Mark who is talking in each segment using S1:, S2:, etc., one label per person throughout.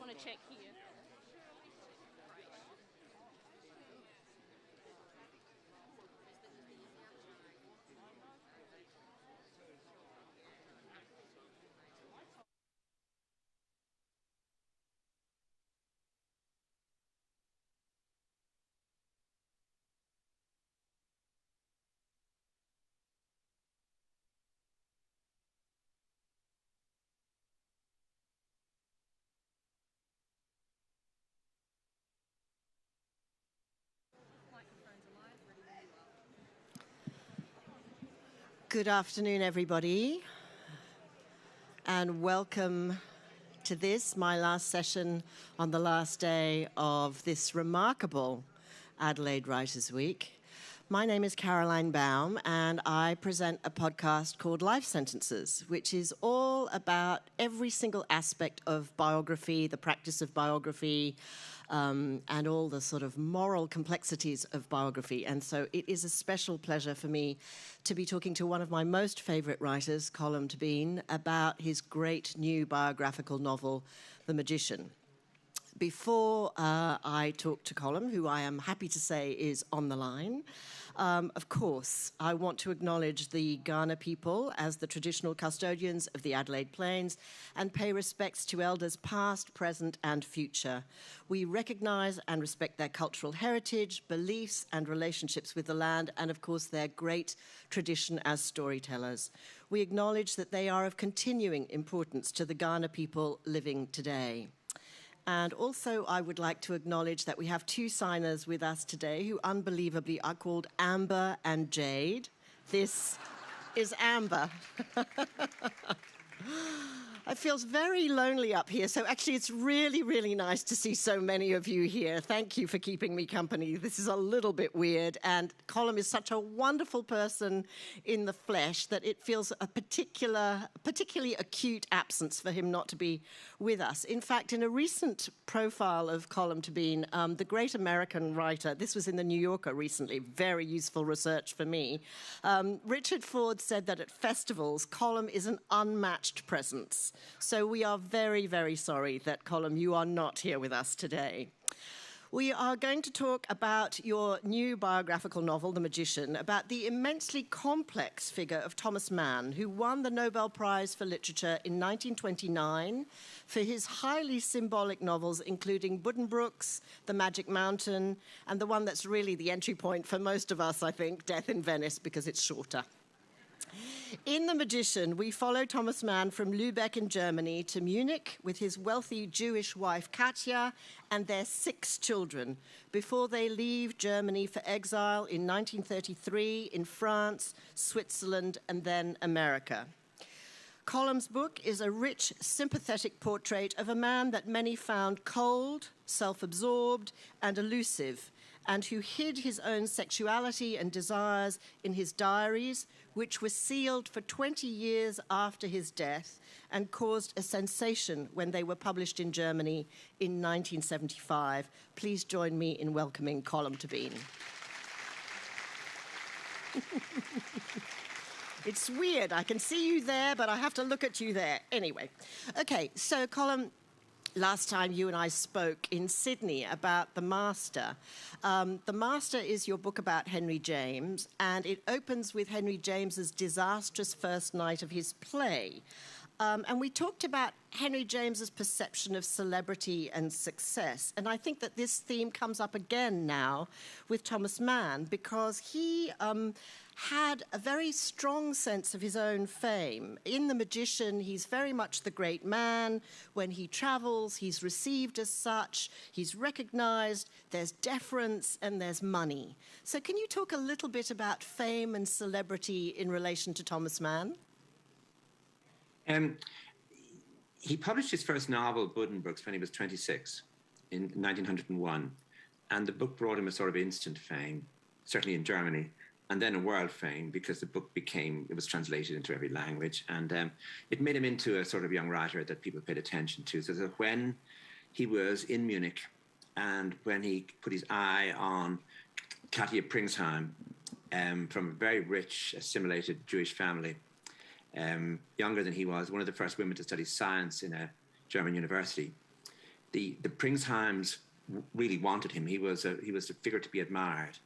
S1: Want to check here.
S2: Good afternoon, everybody, and welcome to this, my last session on the last day of this remarkable Adelaide Writers' Week. My name is Caroline Baum, and I present a podcast called Life Sentences, which is all about every single aspect of biography, the practice of biography, and all the sort of moral complexities of biography. And so it is a special pleasure for me to be talking to one of my most favourite writers, Colm Tólbín, about his great new biographical novel, The Magician. Before I talk to Colm, who I am happy to say is on the line, of course, I want to acknowledge the Kaurna people as the traditional custodians of the Adelaide Plains and pay respects to elders past, present and future. We recognise and respect their cultural heritage, beliefs and relationships with the land and, of course, their great tradition as storytellers. We acknowledge that they are of continuing importance to the Kaurna people living today. And also, I would like to acknowledge that we have two signers with us today who unbelievably are called Amber and Jade. This is Amber. It feels very lonely up here, so actually it's really, really nice to see so many of you here. Thank you for keeping me company. This is a little bit weird, and Colm is such a wonderful person in the flesh that it feels a particularly acute absence for him not to be with us. In fact, in a recent profile of Colm Tólbín, the great American writer, this was in the New Yorker recently, very useful research for me, Richard Ford said that at festivals, Colm is an unmatched presence. So we are very, very sorry that, Colm, you are not here with us today. We are going to talk about your new biographical novel, The Magician, about the immensely complex figure of Thomas Mann, who won the Nobel Prize for Literature in 1929 for his highly symbolic novels, including Buddenbrooks, The Magic Mountain, and the one that's really the entry point for most of us, I think, Death in Venice, because it's shorter. In The Magician, we follow Thomas Mann from Lübeck in Germany to Munich with his wealthy Jewish wife Katja and their 6 children before they leave Germany for exile in 1933 in France, Switzerland, and then America. Colm's book is a rich, sympathetic portrait of a man that many found cold, self-absorbed, and elusive, and who hid his own sexuality and desires in his diaries, which were sealed for 20 years after his death and caused a sensation when they were published in Germany in 1975. Please join me in welcoming Colm Tólbín. It's weird. I can see you there, but I have to look at you there. Anyway. Okay, so Colm, last time you and I spoke in Sydney about The Master. The Master is your book about Henry James, and it opens with Henry James's disastrous first night of his play. And we talked about Henry James's perception of celebrity and success. And I think that this theme comes up again now with Thomas Mann, because he had a very strong sense of his own fame. In The Magician, he's very much the great man. When he travels, he's received as such, he's recognized, there's deference, and there's money. So can you talk a little bit about fame and celebrity in relation to Thomas Mann?
S3: He published his first novel, Buddenbrooks, when he was 26 in 1901. And the book brought him a sort of instant fame, certainly in Germany, and then a world fame, because the book it was translated into every language. And it made him into a sort of young writer that people paid attention to. So that when he was in Munich and when he put his eye on Katja Pringsheim, from a very rich, assimilated Jewish family, younger than he was, one of the first women to study science in a German university. The Pringsheims really wanted him. He was a figure to be admired,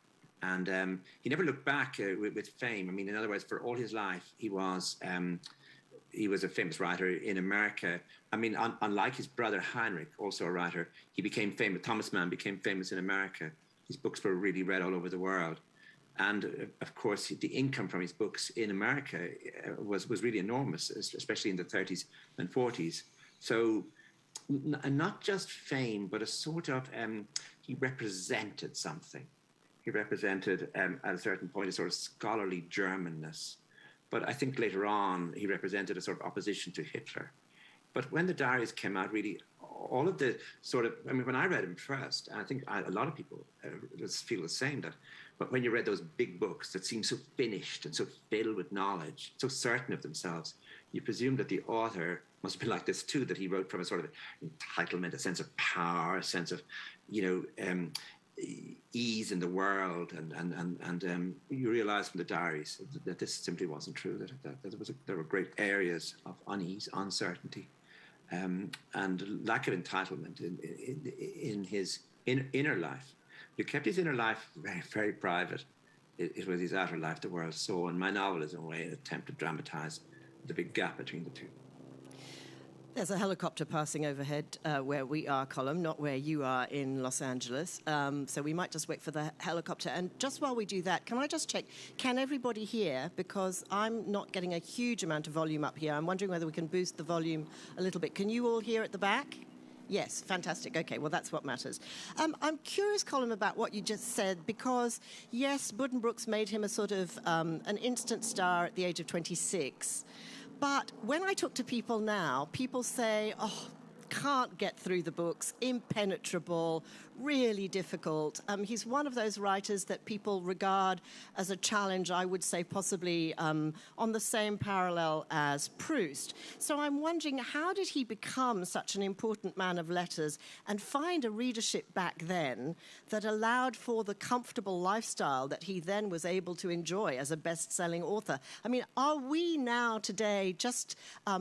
S3: and he never looked back with fame. I mean, in other words, for all his life, he was a famous writer in America. I mean, unlike his brother Heinrich, also a writer, he became famous. Thomas Mann became famous in America. His books were really read all over the world. And of course, the income from his books in America was really enormous, especially in the 30s and 40s. So not just fame, but a sort of, he represented something. He represented, at a certain point, a sort of scholarly Germanness. But I think later on, he represented a sort of opposition to Hitler. But when the diaries came out, really, all of the sort of, I mean, when I read him first, and I think a lot of people feel the same, that but when you read those big books that seem so finished and so filled with knowledge, so certain of themselves, you presume that the author must have been like this too, that he wrote from a sort of entitlement, a sense of power, a sense of, ease in the world, and you realize from the diaries that this simply wasn't true, that there were great areas of unease, uncertainty, and lack of entitlement in his inner life. He kept his inner life very, very private. It was his outer life the world saw, and my novel is in a way an attempt to dramatize the big gap between the two.
S2: There's a helicopter passing overhead where we are, Colm, not where you are in Los Angeles. So we might just wait for the helicopter. And just while we do that, can I just check, can everybody hear? Because I'm not getting a huge amount of volume up here. I'm wondering whether we can boost the volume a little bit. Can you all hear at the back? Yes, fantastic. Okay, well, that's what matters. I'm curious, Colm, about what you just said, because, yes, Buddenbrooks made him a sort of an instant star at the age of 26. But when I talk to people now, people say, oh, can't get through the books, impenetrable, really difficult. He's one of those writers that people regard as a challenge, I would say possibly on the same parallel as Proust. So I'm wondering, how did he become such an important man of letters and find a readership back then that allowed for the comfortable lifestyle that he then was able to enjoy as a best-selling author? I mean, are we now today just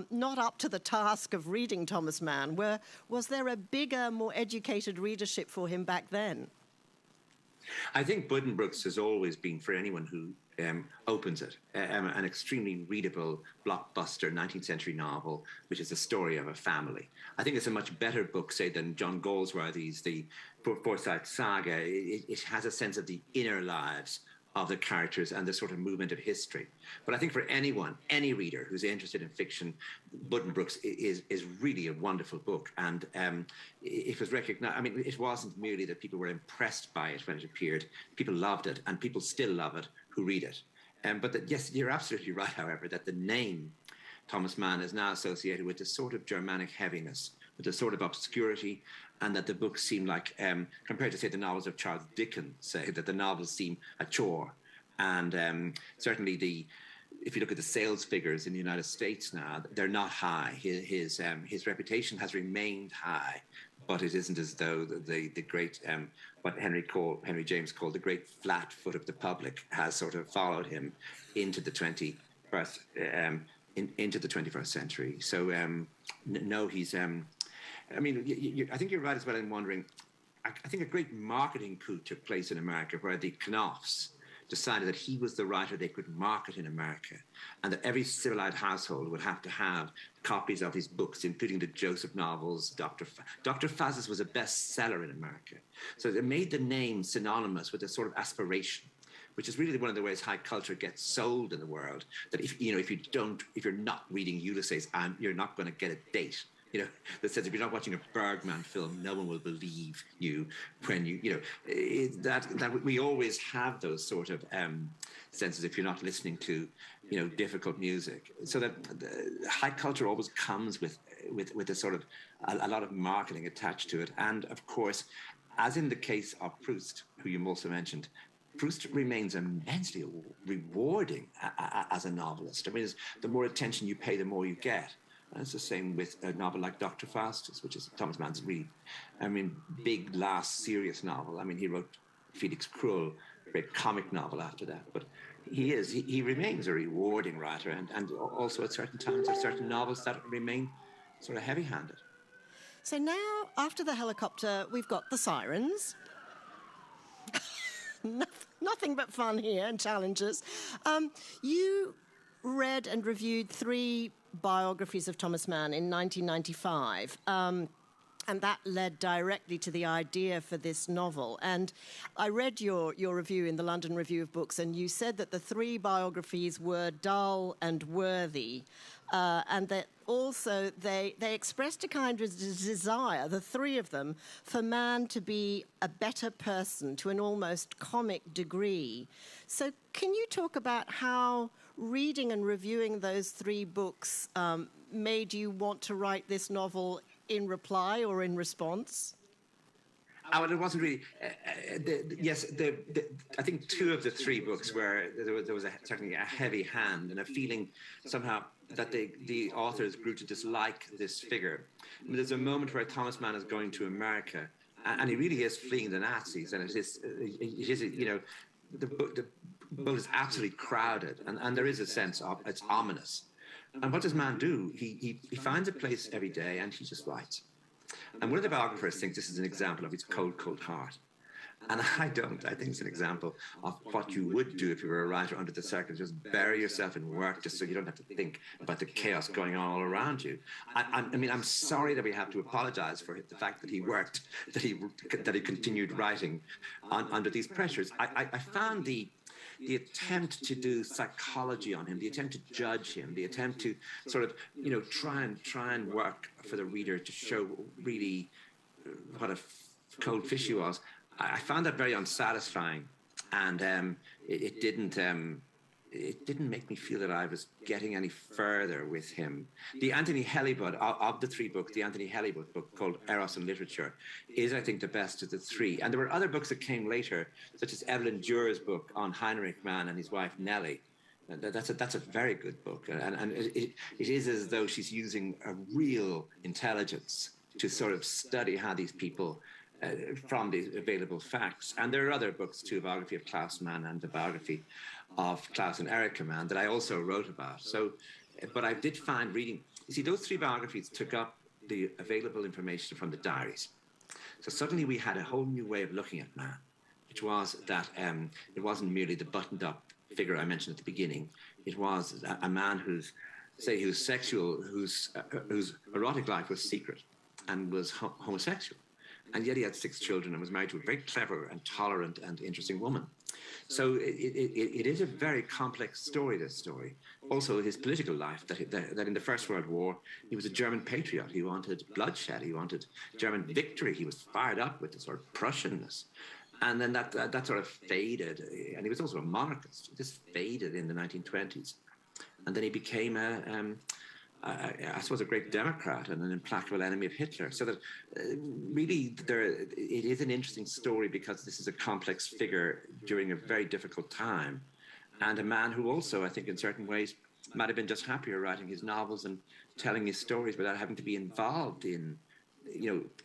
S2: not up to the task of reading Thomas Mann? Was there a bigger, more educated readership for him back then?
S3: I think Buddenbrooks has always been, for anyone who opens it, an extremely readable, blockbuster 19th century novel, which is the story of a family. I think it's a much better book, say, than John Galsworthy's The Forsyte Saga. It has a sense of the inner lives of the characters and the sort of movement of history. But I think for anyone, any reader who's interested in fiction, Buddenbrooks is really a wonderful book. And it was recognized, I mean, it wasn't merely that people were impressed by it when it appeared. People loved it, and people still love it who read it. Yes, you're absolutely right, however, that the name Thomas Mann is now associated with this sort of Germanic heaviness, with a sort of obscurity, and that the books seem like, compared to, say, the novels of Charles Dickens, say that the novels seem a chore. And certainly if you look at the sales figures in the United States now, they're not high. His reputation has remained high, but it isn't as though the great, what Henry James called the great flat foot of the public has sort of followed him into the 21st, into the 21st century. So no, he's... I mean, I think you're right as well in wondering. I think a great marketing coup took place in America where the Knopfs decided that he was the writer they could market in America, and that every civilized household would have to have copies of his books, including the Joseph novels. Dr. Faustus was a bestseller in America. So it made the name synonymous with a sort of aspiration, which is really one of the ways high culture gets sold in the world. That if you're not reading Ulysses, you're not going to get a date. That says if you're not watching a Bergman film, no one will believe you when that we always have those sort of senses if you're not listening to, difficult music. So that high culture always comes with a sort of a lot of marketing attached to it. And of course, as in the case of Proust, who you also mentioned, Proust remains immensely rewarding as a novelist. I mean, the more attention you pay, the more you get. And it's the same with a novel like Dr. Faustus, which is Thomas Mann's really, big, last serious novel. I mean, he wrote Felix Krull, a great comic novel after that. But he remains a rewarding writer. And also at certain times, there are certain novels that remain sort of heavy-handed.
S2: So now, after the helicopter, we've got the sirens. Nothing but fun here and challenges. You read and reviewed 3 biographies of Thomas Mann in 1995, and that led directly to the idea for this novel. And I read your review in the London Review of Books, and you said that the 3 biographies were dull and worthy, and that also they expressed a kind of desire, the 3 of them, for man to be a better person to an almost comic degree. So can you talk about how reading and reviewing those 3 books made you want to write this novel in reply or in response?
S3: Well, it wasn't really. I think 2 of the 3 books where there was certainly a heavy hand and a feeling somehow that the authors grew to dislike this figure. I mean, there's a moment where Thomas Mann is going to America, and he really is fleeing the Nazis, and it is the boat is absolutely crowded, and there is a sense of it's ominous. And what does Mann do? He finds a place every day, and he just writes. And one of the biographers thinks this is an example of his cold, cold heart. And I don't. I think it's an example of what you would do if you were a writer under the circumstances. Just bury yourself in work just so you don't have to think about the chaos going on all around you. I mean, I'm sorry that we have to apologize for the fact that he worked, that he continued writing under these pressures. I found the attempt to do psychology on him, the attempt to judge him, the attempt to sort of, try and work for the reader to show really what a cold fish he was. I found that very unsatisfying, and it didn't make me feel that I was getting any further with him. The Anthony Helibud, of the 3 books, the Anthony Helibud book called Eros and Literature is, I think, the best of the 3. And there were other books that came later, such as Evelyn Dure's book on Heinrich Mann and his wife Nellie. That's a very good book, and it is as though she's using a real intelligence to sort of study how these people, from the available facts. And there are other books too, a biography of Klaus Mann and a biography of Klaus and Erika Mann that I also wrote about. So, but I did find reading, you see, those 3 biographies took up the available information from the diaries. So suddenly we had a whole new way of looking at Mann, which was that it wasn't merely the buttoned up figure I mentioned at the beginning. It was a man whose sexual, whose erotic life was secret and was homosexual. And yet he had 6 children and was married to a very clever and tolerant and interesting woman. So it is a very complex story, this story. Also, his political life, that in the First World War, he was a German patriot. He wanted bloodshed. He wanted German victory. He was fired up with the sort of Prussianness. And then that sort of faded. And he was also a monarchist. This faded in the 1920s. And then he became I suppose, a great Democrat and an implacable enemy of Hitler. So that really it is an interesting story because this is a complex figure during a very difficult time. And a man who also, I think, in certain ways, might have been just happier writing his novels and telling his stories without having to be involved in,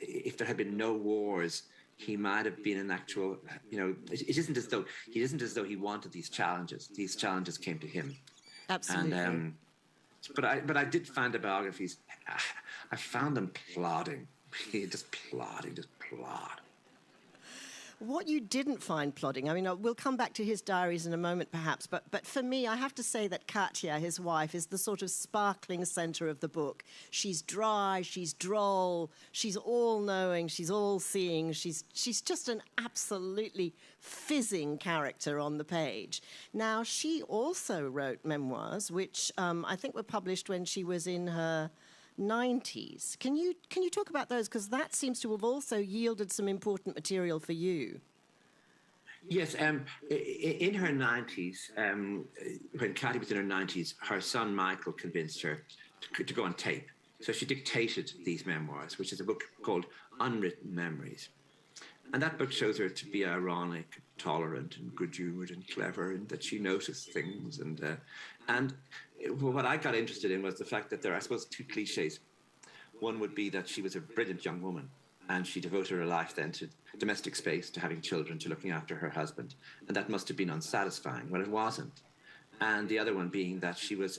S3: if there had been no wars, he might have been an actual, it isn't as though he wanted these challenges. These challenges came to him.
S2: Absolutely.
S3: And, but I did find the biographies, I found them plodding, just plod.
S2: What you didn't find plodding, I mean, we'll come back to his diaries in a moment perhaps, but for me, I have to say that Katya, his wife, is the sort of sparkling centre of the book. She's dry, she's droll, she's all-knowing, she's all-seeing, she's just an absolutely fizzing character on the page. Now, she also wrote memoirs, which I think were published when she was in her 90s. Can you talk about those? Because that seems to have also yielded some important material for you.
S3: Yes, in her 90s, when Cathy was in her 90s, her son Michael convinced her to go on tape. So she dictated these memoirs, which is a book called Unwritten Memories. And that book shows her to be ironic, tolerant, and good-humoured and clever, and that she noticed things. And what I got interested in was the fact that there are, I suppose, 2 cliches. One would be that she was a brilliant young woman, and she devoted her life then to domestic space, to having children, to looking after her husband. And that must have been unsatisfying. Well, it wasn't. And the other one being that she was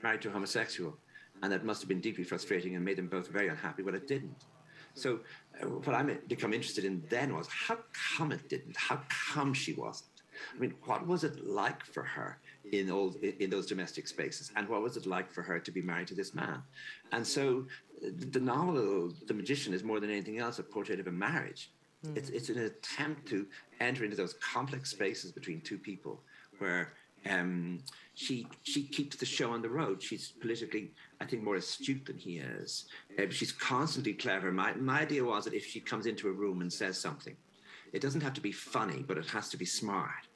S3: married to a homosexual, and that must have been deeply frustrating and made them both very unhappy. Well, it didn't. So what I become interested in then was, how come it didn't? How come she wasn't? I mean, what was it like for her in those domestic spaces? And what was it like for her to be married to this man? And so the novel, The Magician, is more than anything else a portrait of a marriage. It's an attempt to enter into those complex spaces between 2 people where she keeps the show on the road. She's politically, I think, more astute than he is. She's constantly clever. My idea was that if she comes into a room and says something, it doesn't have to be funny, but it has to be smart.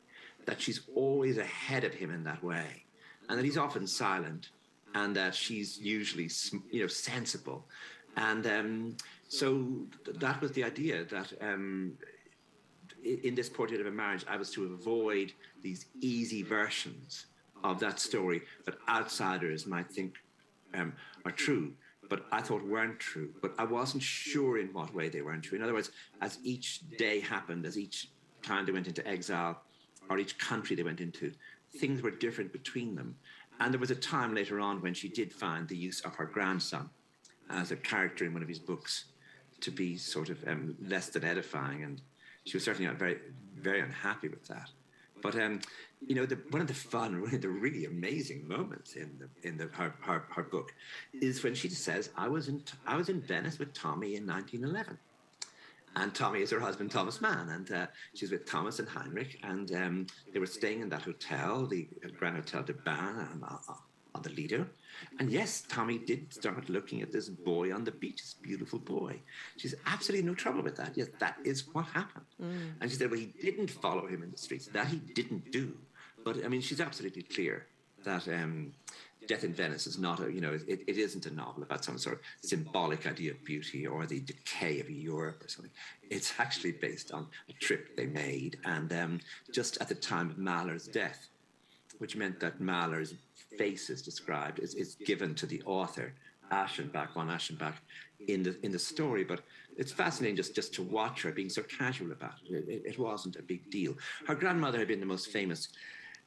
S3: That she's always ahead of him in that way, and that he's often silent, and that she's usually, sensible. And so that was the idea, that in this portrait of a marriage, I was to avoid these easy versions of that story that outsiders might think are true, but I thought weren't true. But I wasn't sure in what way they weren't true. In other words, as each day happened, as each time they went into exile, or each country they went into, things were different between them. And there was a time later on when she did find the use of her grandson as a character in one of his books to be sort of less than edifying, and she was certainly not very, very unhappy with that. But one of the fun, the really amazing moments in her book is when she says, "I was in Venice with Tommy in 1911." And Tommy is her husband, Thomas Mann, and she's with Thomas and Heinrich, and they were staying in that hotel, the Grand Hotel de Bain, on the Lido. And yes, Tommy did start looking at this boy on the beach, this beautiful boy. She's absolutely no trouble with that. Yes, that is what happened. And she said, well, he didn't follow him in the streets. That he didn't do. But, I mean, she's absolutely clear that Death in Venice is not it isn't a novel about some sort of symbolic idea of beauty or the decay of Europe or something. It's actually based on a trip they made, and just at the time of Mahler's death, which meant that Mahler's face is described, is given to the author, Aschenbach, von Aschenbach, in the story. But it's fascinating just to watch her being so casual about it. It wasn't a big deal. Her grandmother had been the most famous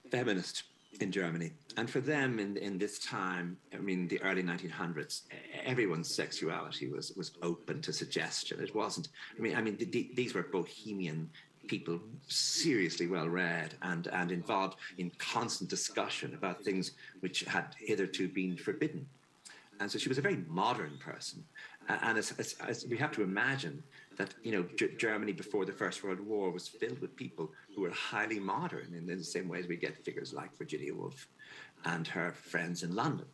S3: feminist in Germany. And for them in this time, I mean, the early 1900s, everyone's sexuality was open to suggestion. It wasn't, these were bohemian people, seriously well-read and involved in constant discussion about things which had hitherto been forbidden. And so she was a very modern person. And as we have to imagine that Germany before the First World War was filled with people who were highly modern in the same way as we get figures like Virginia Woolf and her friends in London,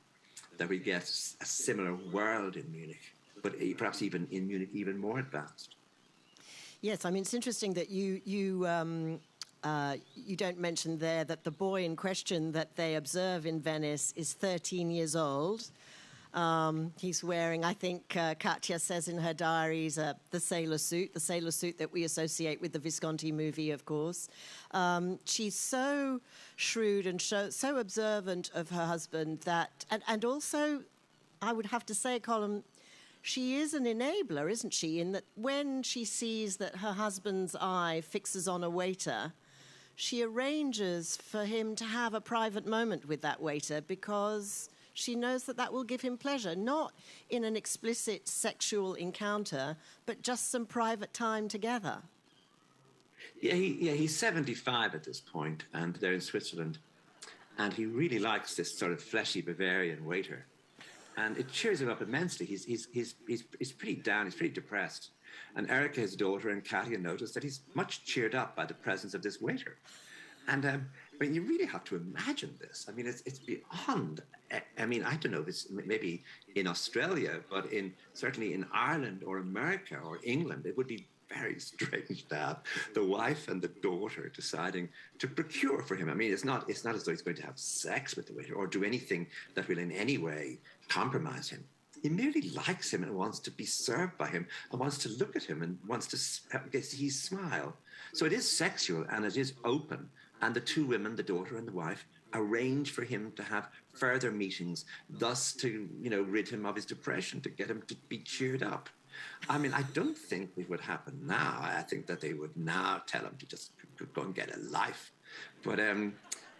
S3: that we get a similar world in Munich, but perhaps even in Munich even more advanced.
S2: Yes, I mean, it's interesting that you don't mention there that the boy in question that they observe in Venice is 13 years old. He's wearing, I think Katya says in her diaries, the sailor suit that we associate with the Visconti movie, of course. She's so shrewd and so observant of her husband that, and also, I would have to say, Colm, she is an enabler, isn't she? In that when she sees that her husband's eye fixes on a waiter, she arranges for him to have a private moment with that waiter because she knows that will give him pleasure, not in an explicit sexual encounter, but just some private time together.
S3: He's 75 at this point, and they're in Switzerland, and he really likes this sort of fleshy Bavarian waiter, and it cheers him up immensely. He's pretty down, he's pretty depressed, and Erica, his daughter, and Katya notice that he's much cheered up by the presence of this waiter, and I mean, you really have to imagine this. I mean, it's beyond. I mean, I don't know if it's maybe in Australia, but certainly in Ireland or America or England, it would be very strange to have the wife and the daughter deciding to procure for him. I mean, it's not as though he's going to have sex with the waiter or do anything that will in any way compromise him. He merely likes him and wants to be served by him and wants to look at him and wants to see his smile. So it is sexual and it is open. And the two women, the daughter and the wife, arrange for him to have further meetings, thus to, rid him of his depression, to get him to be cheered up. I mean, I don't think it would happen now. I think that they would now tell him to just go and get a life. But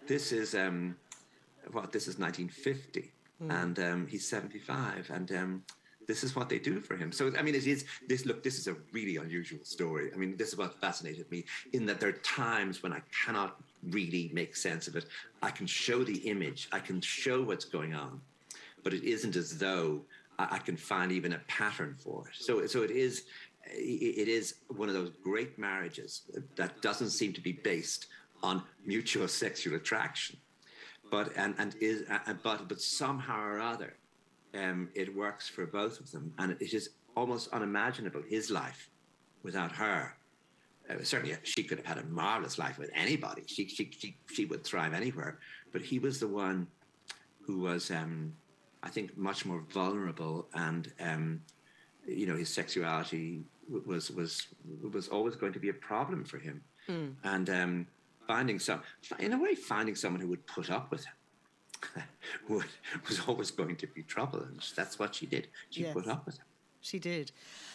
S3: this is 1950, and he's 75, and this is what they do for him. So, I mean, this is a really unusual story. I mean, this is what fascinated me, in that there are times when I cannot really make sense of it. I can show the image, I can show what's going on, but it isn't as though I can find even a pattern for it. So it is one of those great marriages that doesn't seem to be based on mutual sexual attraction, but somehow or other, it works for both of them, and it is almost unimaginable, his life without her. Certainly, she could have had a marvelous life with anybody. She would thrive anywhere. But he was the one who was, I think, much more vulnerable, and his sexuality was always going to be a problem for him. And finding someone who would put up with him was always going to be trouble, and that's what she did. She put up with him.
S2: She did.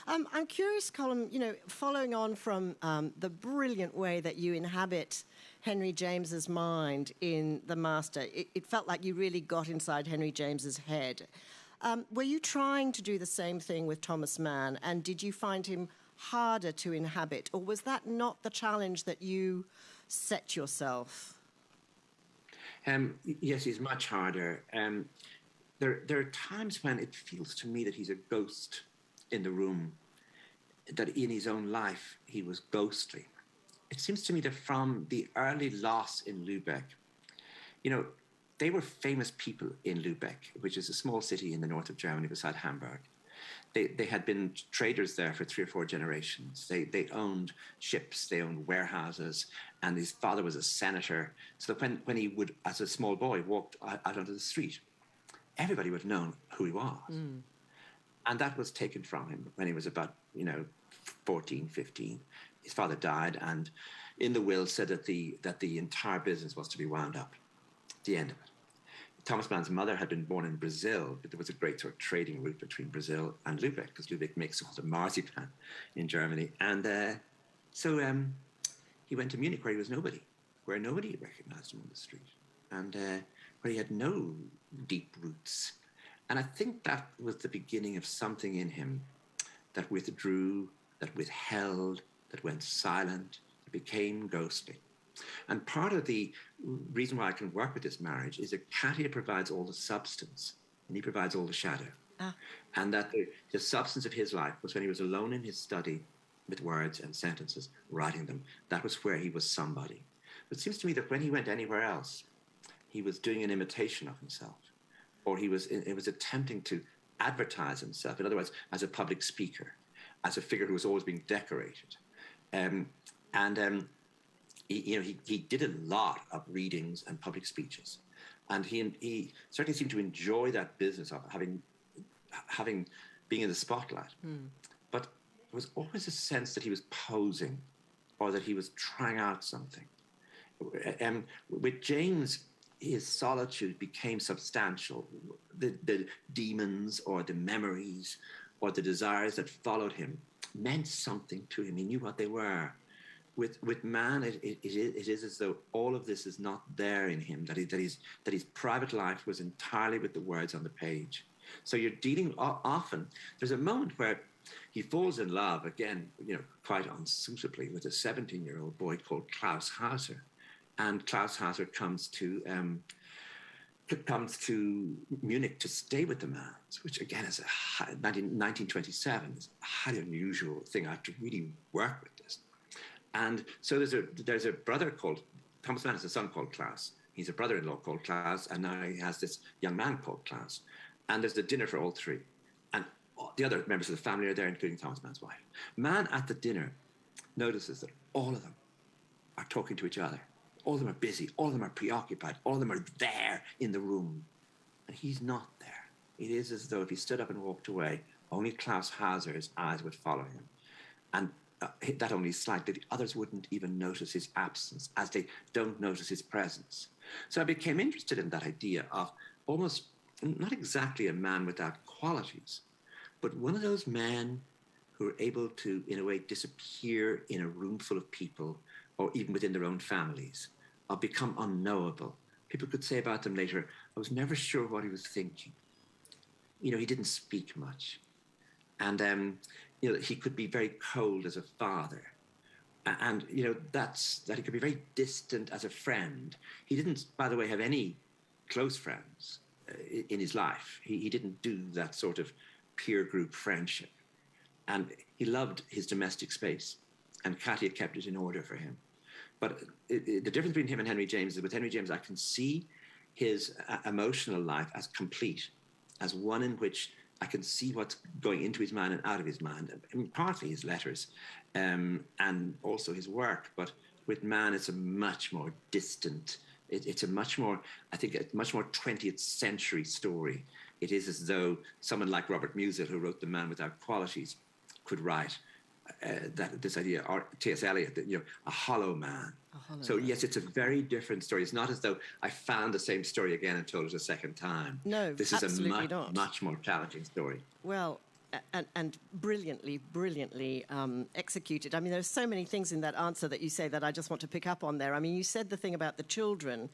S2: I'm curious, Colm, following on from the brilliant way that you inhabit Henry James's mind in The Master, it felt like you really got inside Henry James's head. Were you trying to do the same thing with Thomas Mann, and did you find him harder to inhabit, or was that not the challenge that you set yourself?
S3: Yes, he's much harder. There are times when it feels to me that he's a ghost in the room, that in his own life he was ghostly. It seems to me that from the early loss in Lübeck, they were famous people in Lübeck, which is a small city in the north of Germany beside Hamburg. They had been traders there for 3 or 4 generations. They owned ships, they owned warehouses, and his father was a senator. So that when he would, as a small boy, walked out onto the street, everybody would have known who he was. And that was taken from him when he was about, 14, 15. His father died, and in the will said that the entire business was to be wound up at the end of it. Thomas Mann's mother had been born in Brazil, but there was a great sort of trading route between Brazil and Lübeck, because Lübeck makes all the marzipan in Germany. And so he went to Munich, where he was nobody, where nobody recognized him on the street, and where he had no deep roots. And I think that was the beginning of something in him that withdrew, that withheld, that went silent, that became ghostly. And part of the reason why I can work with this marriage is that Katya provides all the substance and he provides all the shadow. And that the substance of his life was when he was alone in his study with words and sentences, writing them. That was where he was somebody. But it seems to me that when he went anywhere else, he was doing an imitation of himself, or it was attempting to advertise himself, in other words, as a public speaker, as a figure who was always being decorated. He did a lot of readings and public speeches. And he certainly seemed to enjoy that business of being in the spotlight. But there was always a sense that he was posing, or that he was trying out something. With James, his solitude became substantial. The demons or the memories or the desires that followed him meant something to him. He knew what they were. With man, it is as though all of this is not there in him, that his private life was entirely with the words on the page. So you're dealing often, there's a moment where he falls in love, again, quite unsuitably, with a 17-year-old boy called Klaus Hauser. And Klaus Hauser comes to Munich to stay with the man, which again is 1927 is a highly unusual thing. I have to really work with this. And so there's a brother called, Thomas Mann has a son called Klaus. He's a brother-in-law called Klaus, and now he has this young man called Klaus. And there's a dinner for all three. And the other members of the family are there, including Thomas Mann's wife. Mann at the dinner notices that all of them are talking to each other. All of them are busy. All of them are preoccupied. All of them are there in the room. And he's not there. It is as though if he stood up and walked away, only Klaus Hauser's eyes would follow him. And that only slightly. The others wouldn't even notice his absence, as they don't notice his presence. So I became interested in that idea of almost not exactly a man without qualities, but one of those men who are able to, in a way, disappear in a room full of people, or even within their own families, or become unknowable. People could say about them later, I was never sure what he was thinking. He didn't speak much. And he could be very cold as a father. And, that he could be very distant as a friend. He didn't, by the way, have any close friends in his life. He didn't do that sort of peer group friendship. And he loved his domestic space. And Katia kept it in order for him. But the difference between him and Henry James is with Henry James, I can see his emotional life as complete, as one in which I can see what's going into his mind and out of his mind. I mean, partly his letters and also his work. But with Mann, it's a much more distant, it's a much more 20th century story. It is as though someone like Robert Musil, who wrote The Man Without Qualities, could write this idea, or T.S. Eliot, a hollow man. So yes, it's a very different story. It's not as though I found the same story again and told it a second time.
S2: No,
S3: this is a much more challenging story.
S2: Well, and brilliantly executed. I mean, there's so many things in that answer that you say that I just want to pick up on there. I mean, you said the thing about the children.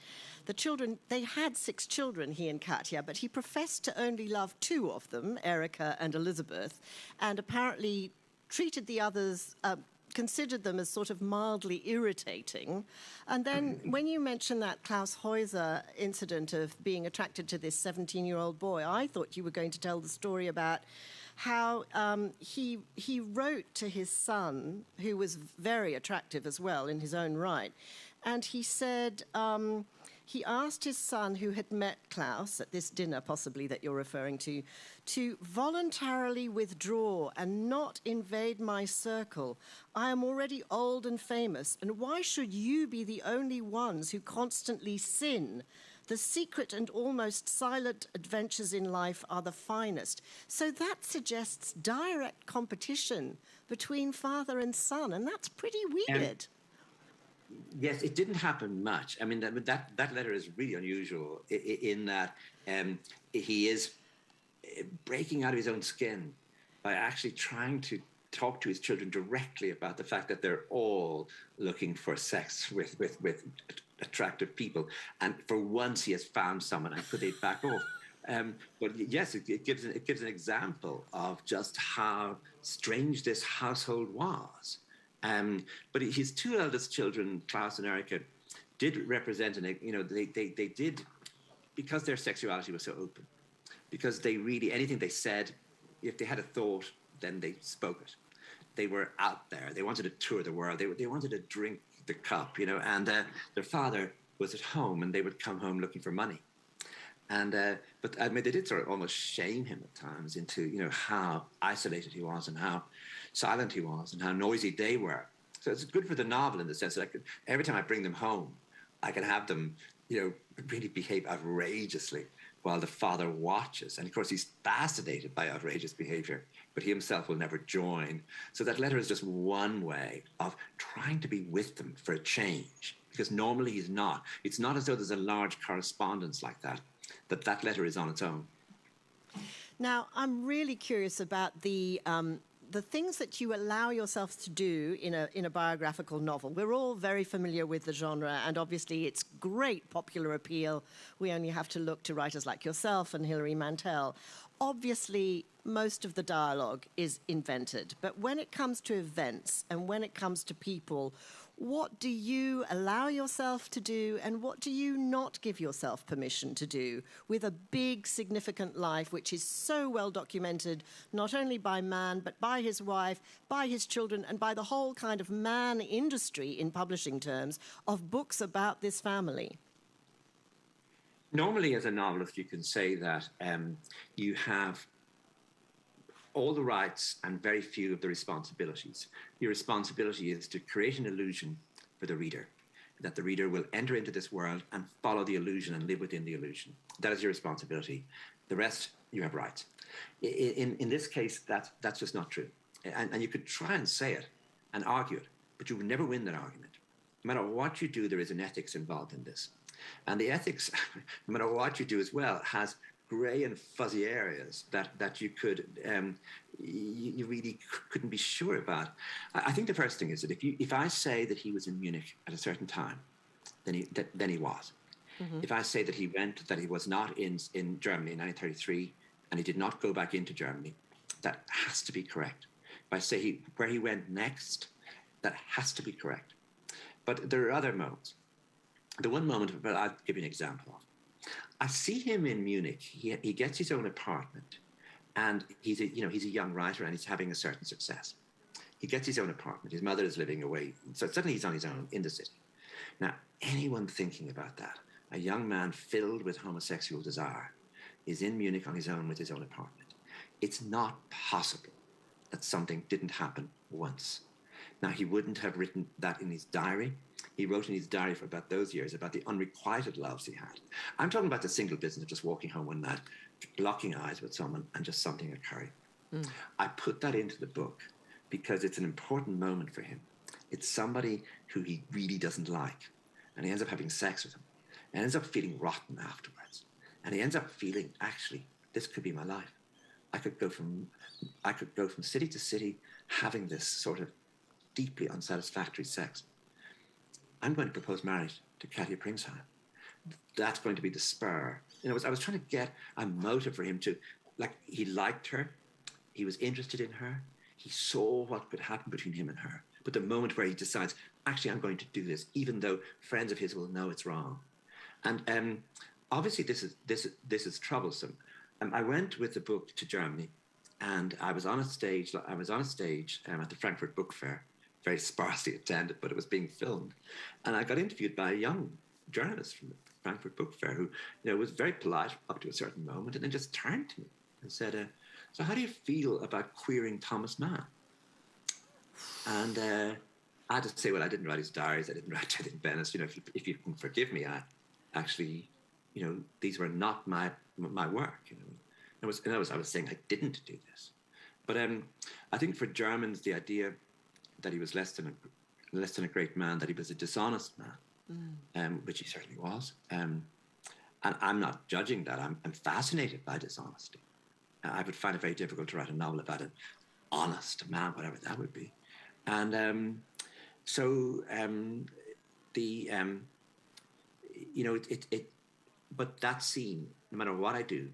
S2: The children, they had 6 children, he and Katia, but he professed to only love 2 of them, Erica and Elizabeth, and apparently treated the others, considered them as sort of mildly irritating. And then when you mentioned that Klaus Hauser incident of being attracted to this 17-year-old boy, I thought you were going to tell the story about how he wrote to his son, who was very attractive as well in his own right, and he said... he asked his son, who had met Klaus at this dinner, possibly that you're referring to voluntarily withdraw and not invade my circle. I am already old and famous, and why should you be the only ones who constantly sin? The secret and almost silent adventures in life are the finest. So that suggests direct competition between father and son, and that's pretty weird.
S3: Yes, it didn't happen much. I mean, that letter is really unusual in that he is breaking out of his own skin by actually trying to talk to his children directly about the fact that they're all looking for sex with attractive people. And for once he has found someone, and could they back off? But yes, it gives an example of just how strange this household was. But his 2 eldest children, Klaus and Erica, did represent, they did, because their sexuality was so open, because they really, anything they said, if they had a thought, then they spoke it. they were out there. They wanted to tour the world. They wanted to drink the cup, and their father was at home, and they would come home looking for money. But I mean, they did sort of almost shame him at times into, how isolated he was and how silent he was and how noisy they were. So it's good for the novel in the sense that every time I bring them home, I can have them, really behave outrageously while the father watches. And of course, he's fascinated by outrageous behavior, but he himself will never join. So that letter is just one way of trying to be with them for a change, because normally he's not. It's not as though there's a large correspondence like that letter is on its own.
S2: Now, I'm really curious about the things that you allow yourself to do in a biographical novel. We're all very familiar with the genre, and obviously its great popular appeal. We only have to look to writers like yourself and Hilary Mantel. Obviously, most of the dialogue is invented, but when it comes to events and when it comes to people, what do you allow yourself to do and what do you not give yourself permission to do with a big, significant life which is so well documented, not only by man, but by his wife, by his children, and by the whole kind of man industry, in publishing terms, of books about this family?
S3: Normally, as a novelist, you can say that you have all the rights and very few of the responsibilities. Your responsibility is to create an illusion for the reader, that the reader will enter into this world and follow the illusion and live within the illusion. That is your responsibility. The rest, you have rights. In this case, that's just not true. And you could try and say it and argue it, but you will never win that argument. No matter what you do, there is an ethics involved in this. And the ethics, no matter what you do as well, has grey and fuzzy areas that you could you really couldn't be sure about. I think the first thing is that if I say that he was in Munich at a certain time, then he was. Mm-hmm. If I say that he was not in Germany in 1933 and he did not go back into Germany, that has to be correct. If I say where he went next, that has to be correct. But there are other moments. The one moment, but I'll give you an example of. I see him in Munich. He gets his own apartment, and he's a young writer, and he's having a certain success. He gets his own apartment. His mother is living away, so suddenly he's on his own in the city. Now, anyone thinking about that, a young man filled with homosexual desire, is in Munich on his own with his own apartment. It's not possible that something didn't happen once. Now, he wouldn't have written that in his diary. He wrote in his diary for about those years about the unrequited loves he had. I'm talking about the single business of just walking home one night, locking eyes with someone and just something occurring. Mm. I put that into the book because it's an important moment for him. It's somebody who he really doesn't like, and he ends up having sex with him, and ends up feeling rotten afterwards. And he ends up feeling, actually, this could be my life. I could go from city to city having this sort of deeply unsatisfactory sex. I'm going to propose marriage to Katja Pringsheim. That's going to be the spur. I was trying to get a motive for him to, he liked her, he was interested in her, he saw what could happen between him and her. But the moment where he decides, actually, I'm going to do this, even though friends of his will know it's wrong. And obviously, this is troublesome. I went with the book to Germany, and I was on a stage. At the Frankfurt Book Fair. Very sparsely attended, but it was being filmed. And I got interviewed by a young journalist from the Frankfurt Book Fair who, was very polite up to a certain moment and then just turned to me and said, so how do you feel about queering Thomas Mann? And I had to say, well, I didn't write his diaries. I didn't write anything, Venice. If you can forgive me, I actually, these were not my work. I was saying I didn't do this. But I think for Germans, the idea that he was less than a great man, that he was a dishonest man, which he certainly was. And I'm not judging that. I'm fascinated by dishonesty. I would find it very difficult to write a novel about an honest man, whatever that would be. And but that scene, no matter what I do,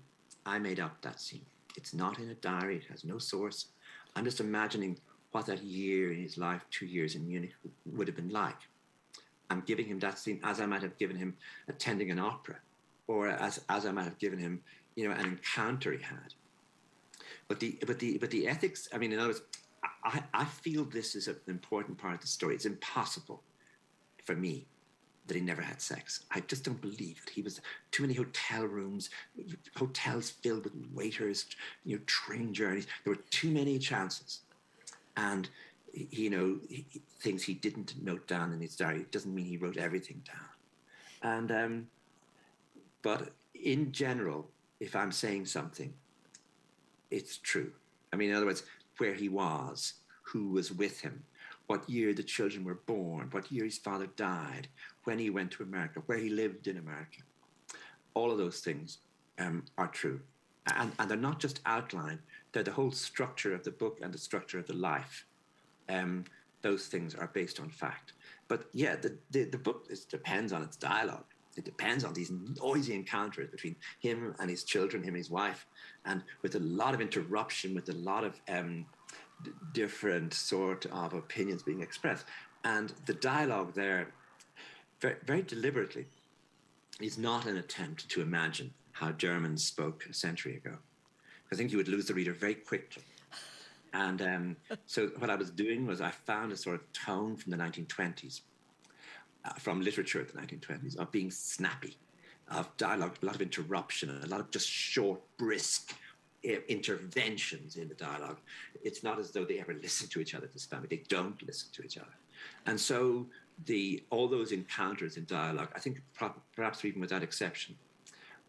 S3: I made up that scene. It's not in a diary. It has no source. I'm just imagining what that year in his life, 2 years in Munich, would have been like. I'm giving him that scene as I might have given him attending an opera, or as I might have given him, an encounter he had. But the ethics. I mean, in other words, I feel this is an important part of the story. It's impossible for me that he never had sex. I just don't believe it. He was too many hotel rooms, hotels filled with waiters, train journeys. There were too many chances. And, things he didn't note down in his diary. It doesn't mean he wrote everything down. And, but in general, if I'm saying something, it's true. I mean, in other words, where he was, who was with him, what year the children were born, what year his father died, when he went to America, where he lived in America. All of those things are true. And they're not just outline, they're the whole structure of the book and the structure of the life. Those things are based on fact. But yeah, the book depends on its dialogue. It depends on these noisy encounters between him and his children, him and his wife, and with a lot of interruption, with a lot of different sort of opinions being expressed. And the dialogue there, very, very deliberately, is not an attempt to imagine how Germans spoke a century ago. I think you would lose the reader very quickly. And so what I was doing was I found a sort of tone from the 1920s, from literature of the 1920s, of being snappy, of dialogue, a lot of interruption, a lot of just short, brisk interventions in the dialogue. It's not as though they ever listen to each other, this family. They don't listen to each other. And so all those encounters in dialogue, I think perhaps even without exception,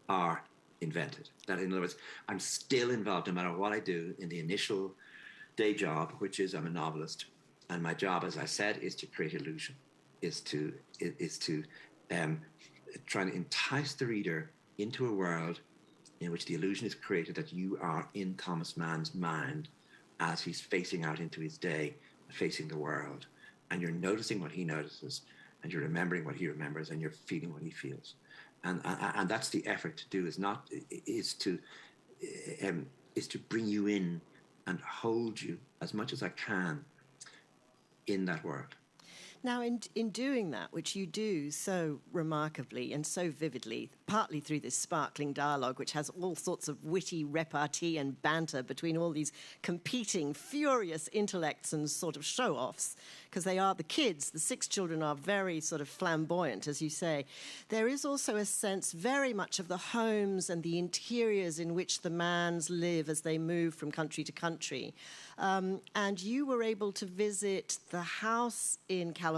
S3: are invented. That, in other words, I'm still involved, no matter what I do, in the initial day job, which is I'm a novelist. And my job, as I said, is to create illusion, is to try to entice the reader into a world in which the illusion is created that you are in Thomas Mann's mind as he's facing out into his day, facing the world. And you're noticing what he notices, and you're remembering what he remembers, and you're feeling what he feels. And that's the effort to do, is to bring you in and hold you as much as I can in that world.
S2: Now, in doing that, which you do so remarkably and so vividly, partly through this sparkling dialogue, which has all sorts of witty repartee and banter between all these competing, furious intellects and sort of show-offs, because they are the kids, the 6 children are very sort of flamboyant, as you say. There is also a sense very much of the homes and the interiors in which the Manns live as they move from country to country. And you were able to visit the house in California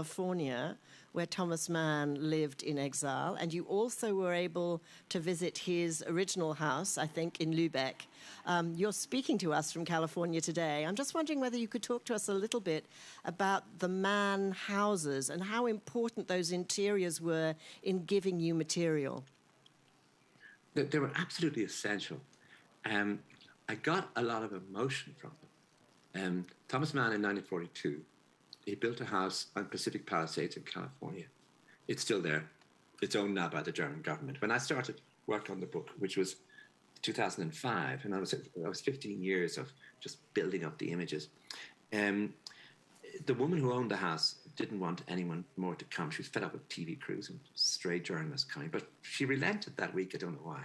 S2: where Thomas Mann lived in exile, and you also were able to visit his original house, I think, in Lübeck. You're speaking to us from California today. I'm just wondering whether you could talk to us a little bit about the Mann houses and how important those interiors were in giving you material.
S3: They were absolutely essential. I got a lot of emotion from them. Thomas Mann in 1942, he built a house on Pacific Palisades in California. It's still there. It's owned now by the German government. When I started work on the book, which was 2005, and I was 15 years of just building up the images, the woman who owned the house didn't want anyone more to come. She was fed up with TV crews and stray journalists coming, but she relented that week. I don't know why.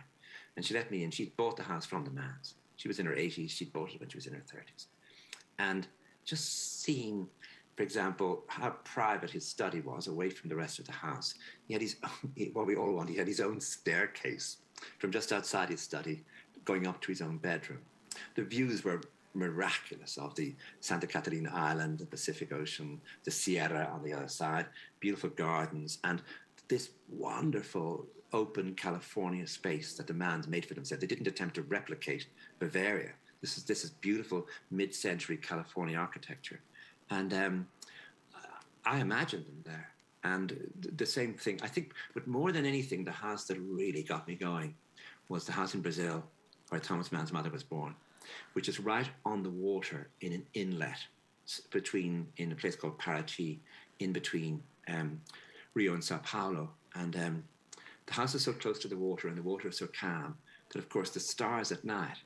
S3: And she let me in. She'd bought the house from the Manns. She was in her 80s. She'd bought it when she was in her 30s. And just seeing, for example, how private his study was away from the rest of the house. He had his own, what we all want, he had his own staircase from just outside his study going up to his own bedroom. The views were miraculous of the Santa Catalina Island, the Pacific Ocean, the Sierra on the other side, beautiful gardens, and this wonderful open California space that the Manns made for themselves. They didn't attempt to replicate Bavaria. This is beautiful mid-century California architecture. And I imagined them there. And the same thing, I think, but more than anything, the house that really got me going was the house in Brazil where Thomas Mann's mother was born, which is right on the water in an inlet in a place called Paraty, in between Rio and Sao Paulo. And the house is so close to the water, and the water is so calm that, of course, the stars at night,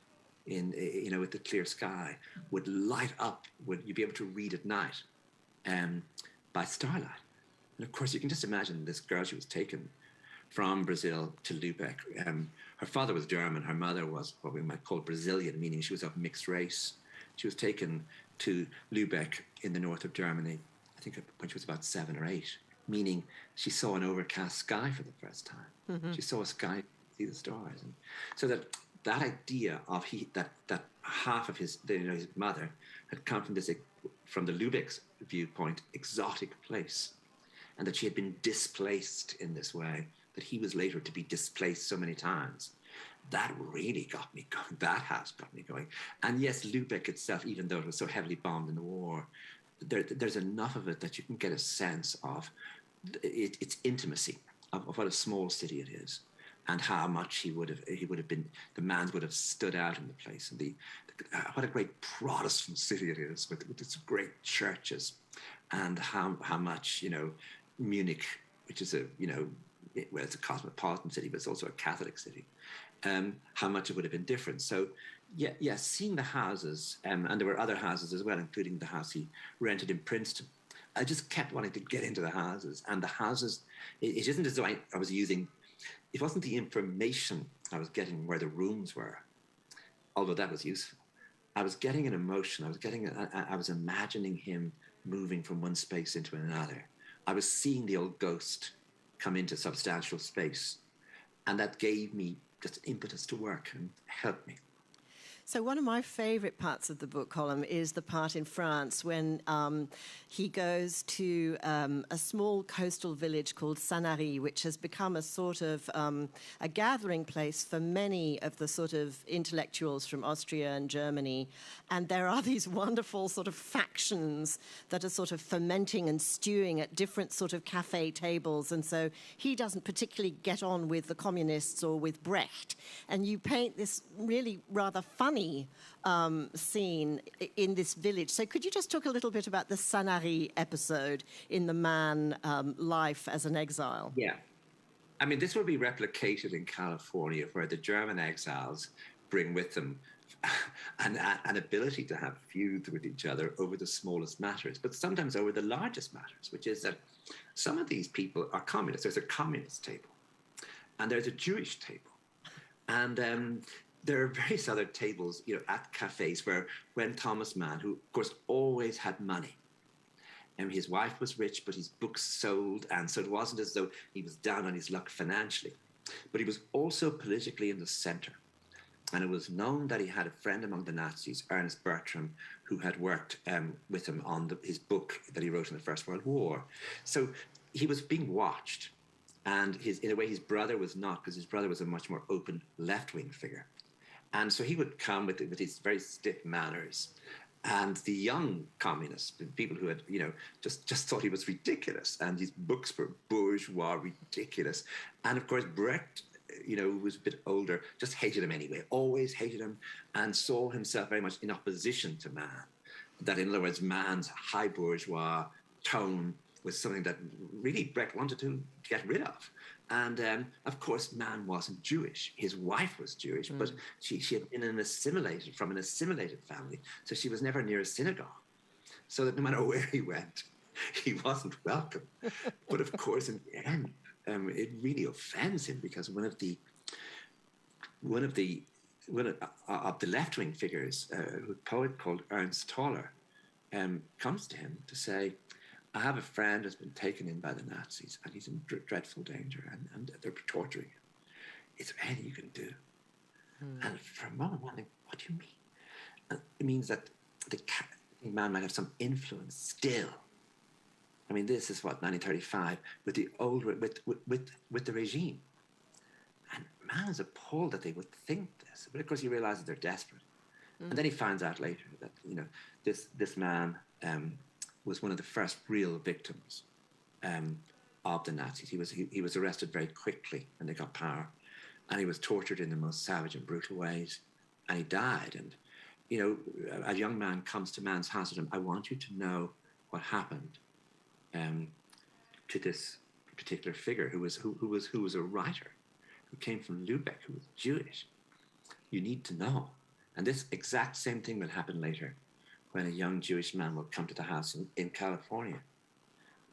S3: with the clear sky, would light up. You'd be able to read at night by starlight. And of course, you can just imagine this girl. She was taken from Brazil to Lübeck. Her father was German. Her mother was what we might call Brazilian, meaning she was of mixed race. She was taken to Lübeck in the north of Germany, I think when she was about 7 or 8, meaning she saw an overcast sky for the first time. Mm-hmm. She saw a sky, see the stars. And so that idea of that half of his mother had come from the Lübeck's viewpoint, exotic place, and that she had been displaced in this way, that he was later to be displaced so many times. That really got me going. That has got me going. And yes, Lübeck itself, even though it was so heavily bombed in the war, there's enough of it that you can get a sense of its intimacy of what a small city it is, and how much he would have been, the man would have stood out in the place, and what a great Protestant city it is with its great churches, and how much Munich, which is it's a cosmopolitan city, but it's also a Catholic city. How much it would have been different. So, yeah, seeing the houses, and there were other houses as well, including the house he rented in Princeton. I just kept wanting to get into the houses. And the houses, it isn't as though I was using, it wasn't the information I was getting where the rooms were, although that was useful. I was getting an emotion. I was imagining him moving from one space into another. I was seeing the old ghost come into substantial space. And that gave me just impetus to work and helped me.
S2: So one of my favourite parts of the book, Colm, is the part in France when he goes to a small coastal village called Sanary, which has become a sort of a gathering place for many of the sort of intellectuals from Austria and Germany. And there are these wonderful sort of factions that are sort of fermenting and stewing at different sort of cafe tables. And so he doesn't particularly get on with the communists or with Brecht. And you paint this really rather funny scene in this village. So could you just talk a little bit about the Sanary episode in the man life as an exile?
S3: Yeah. I mean, this will be replicated in California, where the German exiles bring with them an ability to have feuds with each other over the smallest matters, but sometimes over the largest matters, which is that some of these people are communists. There's a communist table, and there's a Jewish table. And there are various other tables, at cafes where when Thomas Mann, who of course always had money, and his wife was rich, but his books sold, and so it wasn't as though he was down on his luck financially, but he was also politically in the center. And it was known that he had a friend among the Nazis, Ernest Bertram, who had worked with him on his book that he wrote in the First World War. So he was being watched. And in a way, his brother was not, because his brother was a much more open left-wing figure. And so he would come with his very stiff manners. And the young communists, the people who had, just thought he was ridiculous. And his books were bourgeois, ridiculous. And of course, Brecht, who was a bit older, just hated him anyway, always hated him, and saw himself very much in opposition to Mann. That, in other words, Mann's high bourgeois tone was something that really Brecht wanted to get rid of. And of course, Mann wasn't Jewish. His wife was Jewish, but she had been from an assimilated family, so she was never near a synagogue. So that no matter where he went, he wasn't welcome. But of course, in the end, it really offends him, because one of the left-wing figures, a poet called Ernst Toller, comes to him to say, I have a friend who's been taken in by the Nazis, and he's in dreadful danger, and they're torturing him. Is there anything you can do? And for a moment, I think, what do you mean? And it means that the man might have some influence still. I mean, this is 1935, with the with the regime. And man is appalled that they would think this. But of course, he realizes they're desperate. And then he finds out later that, this man was one of the first real victims of the Nazis. He was arrested very quickly when they got power, and he was tortured in the most savage and brutal ways, and he died. And a young man comes to Mann's house and says, I want you to know what happened to this particular figure who was a writer, who came from Lübeck, who was Jewish. You need to know. And this exact same thing will happen later, when a young Jewish man will come to the house in California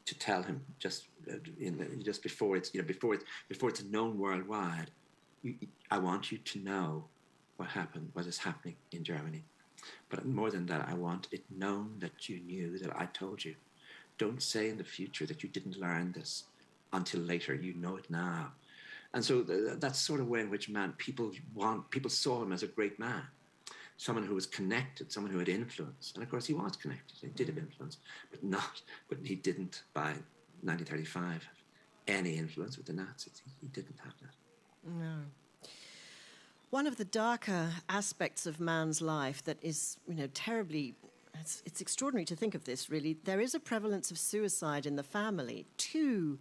S3: to tell him just before it's known worldwide. I want you to know what is happening in Germany. But more than that, I want it known that you knew that I told you. Don't say in the future that you didn't learn this until later. You know it now. And so that's sort of way in which people saw him as a great man, someone who was connected, someone who had influence. And of course, he was connected. He did have influence, but he didn't by 1935 have any influence with the Nazis. He didn't have that.
S2: No. One of the darker aspects of man's life that is, terribly, it's extraordinary to think of this, really. There is a prevalence of suicide in the family. 2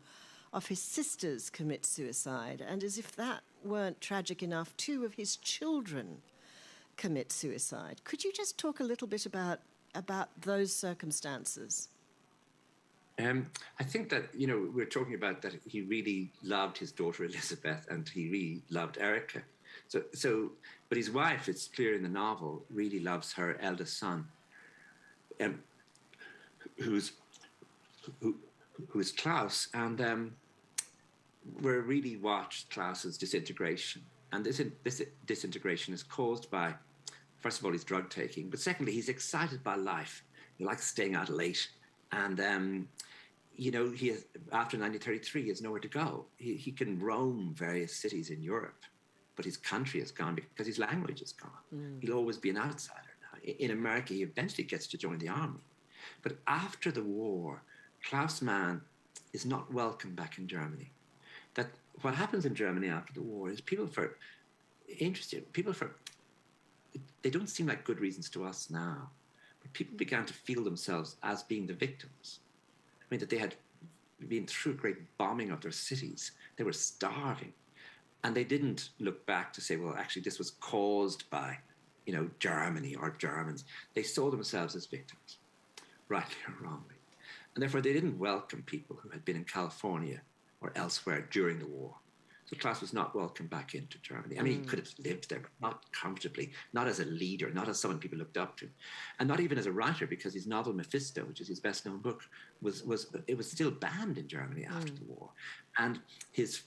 S2: of his sisters commit suicide, and as if that weren't tragic enough, 2 of his children commit suicide. Could you just talk a little bit about those circumstances?
S3: I think that, we're talking about that he really loved his daughter Elizabeth and he really loved Erica. But his wife, it's clear in the novel, really loves her eldest son, who's Klaus, and we really watched Klaus's disintegration. And this disintegration is caused by, first of all, his drug taking, but secondly, he's excited by life. He likes staying out late, and he has, after 1933, he has nowhere to go. He can roam various cities in Europe, but his country is gone because his language is gone. He'll always be an outsider now. In America, he eventually gets to join the army. But after the war, Klaus Mann is not welcome back in Germany. That what happens in Germany after the war is they don't seem like good reasons to us now, but people began to feel themselves as being the victims. I mean, that they had been through a great bombing of their cities. They were starving. And they didn't look back to say, well, actually, this was caused by, Germany or Germans. They saw themselves as victims, rightly or wrongly. And therefore, they didn't welcome people who had been in California or elsewhere during the war. So Klaus was not welcome back into Germany. I mean, he could have lived there, but not comfortably, not as a leader, not as someone people looked up to, and not even as a writer, because his novel Mephisto, which is his best-known book, was still banned in Germany after the war. And his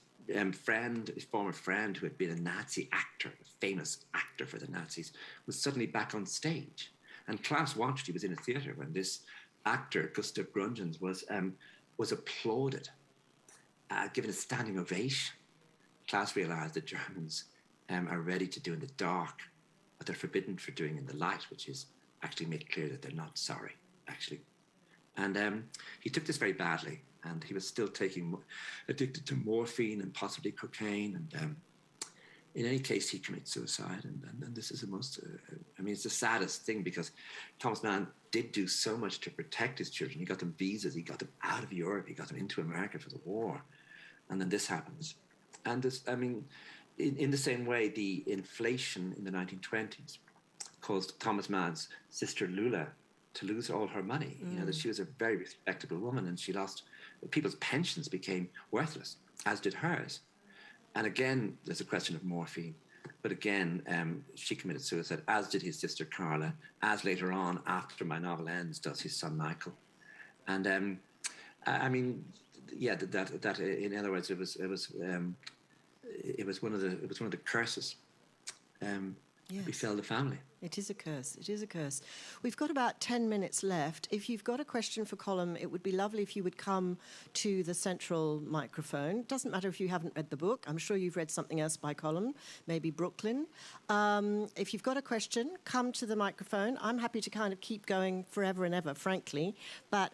S3: former friend, who had been a Nazi actor, a famous actor for the Nazis, was suddenly back on stage. And Klaus watched. He was in a theatre when this actor, Gustav Gründgens, was applauded, given a standing ovation. Klaus realised that Germans are ready to do in the dark what they're forbidden for doing in the light, which is actually make clear that they're not sorry, actually. And he took this very badly, and he was still addicted to morphine and possibly cocaine. And in any case, he commits suicide. And this is the most, it's the saddest thing, because Thomas Mann did do so much to protect his children. He got them visas, he got them out of Europe, he got them into America for the war. And then this happens. And this, in the same way, the inflation in the 1920s caused Thomas Mann's sister Lula to lose all her money. That she was a very respectable woman, and she lost, people's pensions became worthless, as did hers. And again, there's a question of morphine. But again, she committed suicide, as did his sister Carla, as later on, after my novel ends, does his son Michael. And that in other words, it was one of the curses that befell the family.
S2: It is a curse. It is a curse. We've got about 10 minutes left. If you've got a question for Colm, it would be lovely if you would come to the central microphone. It doesn't matter if you haven't read the book. I'm sure you've read something else by Colm, maybe Brooklyn. If you've got a question, come to the microphone. I'm happy to kind of keep going forever and ever, frankly. But,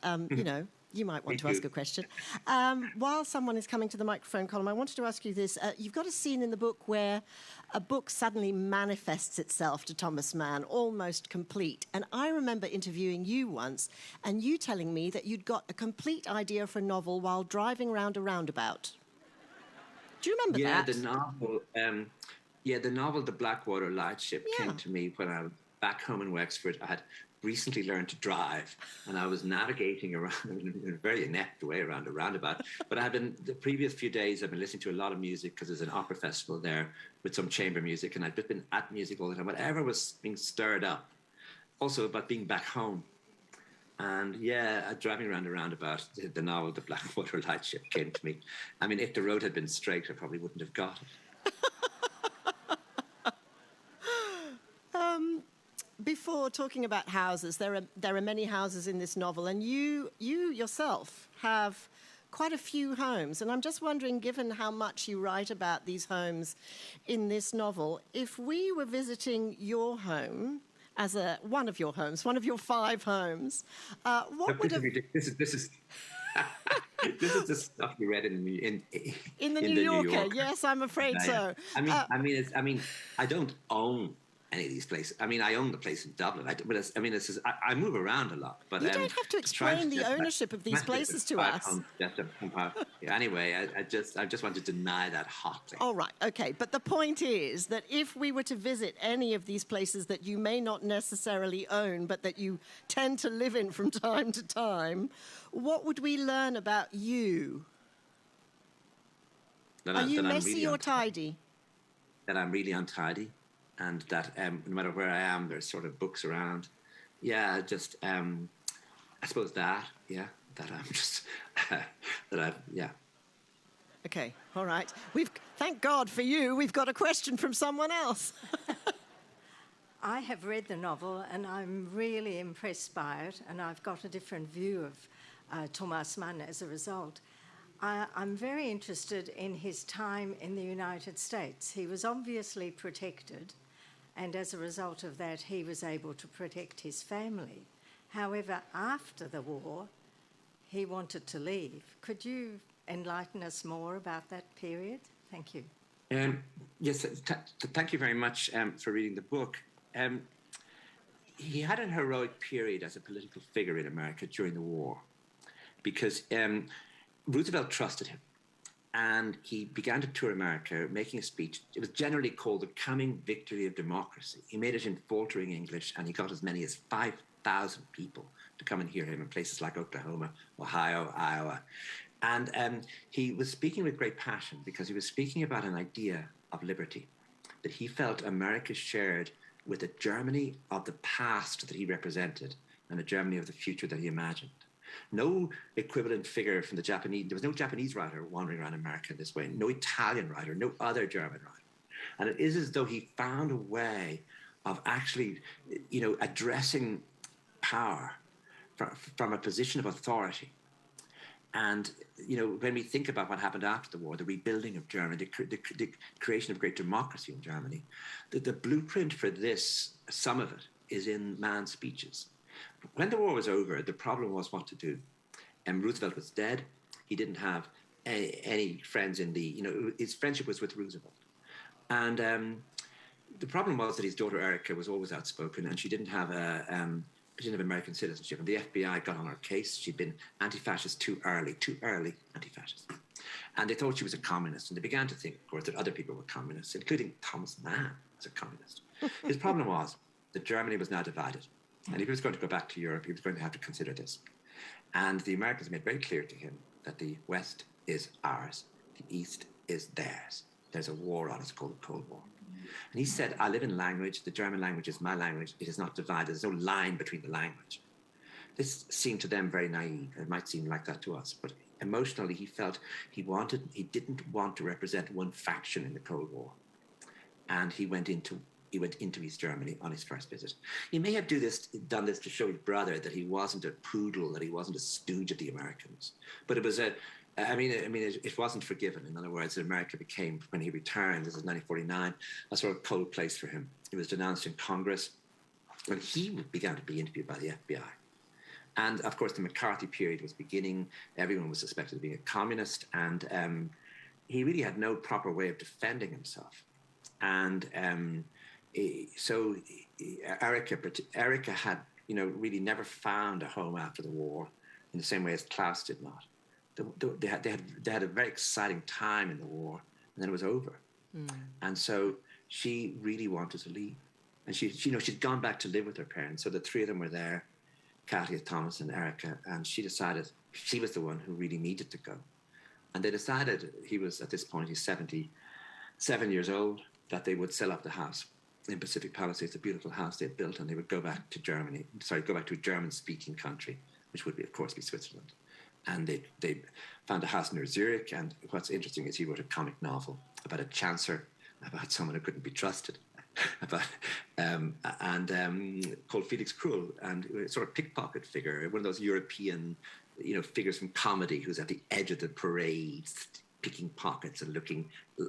S2: you might want to ask a question. While someone is coming to the microphone, Colm, I wanted to ask you this. You've got a scene in the book where a book suddenly manifests itself to Thomas Mann, almost complete. And I remember interviewing you once, and you telling me that you'd got a complete idea for a novel while driving around a roundabout. Do you remember that?
S3: The novel The Blackwater Lightship came to me when I was back home in Wexford. I had recently learned to drive, and I was navigating around in a very inept way around a roundabout. But the previous few days, I've been listening to a lot of music, because there's an opera festival there with some chamber music, and I've just been at music all the time. Whatever was being stirred up, also about being back home. And driving around a roundabout, the novel The Blackwater Lightship came to me. I mean, if the road had been straight, I probably wouldn't have got it.
S2: before talking about houses, there are many houses in this novel, and you yourself have quite a few homes. And I'm just wondering, given how much you write about these homes in this novel, if we were visiting your home as one of your 5 homes, what would have...
S3: This is this is the stuff you read in
S2: the New Yorker. Yes, I'm afraid so.
S3: I don't own any of these places. I mean, I own the place in Dublin. I move around a lot. But
S2: you don't have to explain the ownership of these places to us.
S3: Anyway, I just want to deny that hotly.
S2: All right, okay. But the point is that if we were to visit any of these places that you may not necessarily own, but that you tend to live in from time to time, what would we learn about you? Are you messy or tidy?
S3: That I'm really untidy. And that no matter where I am, there's sort of books around. Yeah, just I suppose that. Yeah, that I'm just yeah.
S2: Okay, all right. Thank God for you. We've got a question from someone else.
S4: I have read the novel and I'm really impressed by it, and I've got a different view of Thomas Mann as a result. I'm very interested in his time in the United States. He was obviously protected, and as a result of that, he was able to protect his family. However, after the war, he wanted to leave. Could you enlighten us more about that period? Thank you.
S3: Yes, thank you very much for reading the book. He had a heroic period as a political figure in America during the war, because Roosevelt trusted him. And he began to tour America, making a speech. It was generally called The Coming Victory of Democracy. He made it in faltering English, and he got as many as 5,000 people to come and hear him in places like Oklahoma, Ohio, Iowa. And he was speaking with great passion because he was speaking about an idea of liberty that he felt America shared with a Germany of the past that he represented and a Germany of the future that he imagined. No equivalent figure from the Japanese. There was no Japanese writer wandering around America this way. No Italian writer, no other German writer. And it is as though he found a way of actually, addressing power from a position of authority. And, when we think about what happened after the war, the rebuilding of Germany, the creation of great democracy in Germany, the blueprint for this, some of it, is in Mann's speeches. When the war was over, the problem was what to do. Roosevelt was dead. He didn't have any friends his friendship was with Roosevelt. And the problem was that his daughter Erica was always outspoken, and she didn't have American citizenship. And the FBI got on her case. She'd been anti-fascist too early anti-fascist. And they thought she was a communist. And they began to think, of course, that other people were communists, including Thomas Mann was a communist. His problem was that Germany was now divided. And if he was going to go back to Europe, he was going to have to consider this. And the Americans made very clear to him that the West is ours, the East is theirs. There's a war on, it's called the Cold War. And he said, I live in language, the German language is my language, it is not divided, there's no line between the language. This seemed to them very naive. It might seem like that to us, but emotionally he felt he didn't want to represent one faction in the Cold War. And he went into East Germany on his first visit. He may have done this to show his brother that he wasn't a poodle, that he wasn't a stooge of the Americans. But it was it wasn't forgiven. In other words, America became, when he returned, this is 1949, a sort of cold place for him. He was denounced in Congress, and he began to be interviewed by the FBI. And of course, the McCarthy period was beginning. Everyone was suspected of being a communist, and he really had no proper way of defending himself. And so Erica had, really never found a home after the war in the same way as Klaus did not. They had a very exciting time in the war, and then it was over. And so she really wanted to leave. And she'd gone back to live with her parents. So the three of them were there, Katia, Thomas, and Erica, and she decided she was the one who really needed to go. And they decided, at this point, he's 77 years old, that they would sell up the house in Pacific Palisades, a beautiful house they had built, and they would go back to go back to a German-speaking country, which would, of course, be Switzerland. And they found a house near Zurich, and what's interesting is he wrote a comic novel about a chancer, about someone who couldn't be trusted, and and called Felix Krull, and sort of pickpocket figure, one of those European, figures from comedy who's at the edge of the parade, picking pockets and looking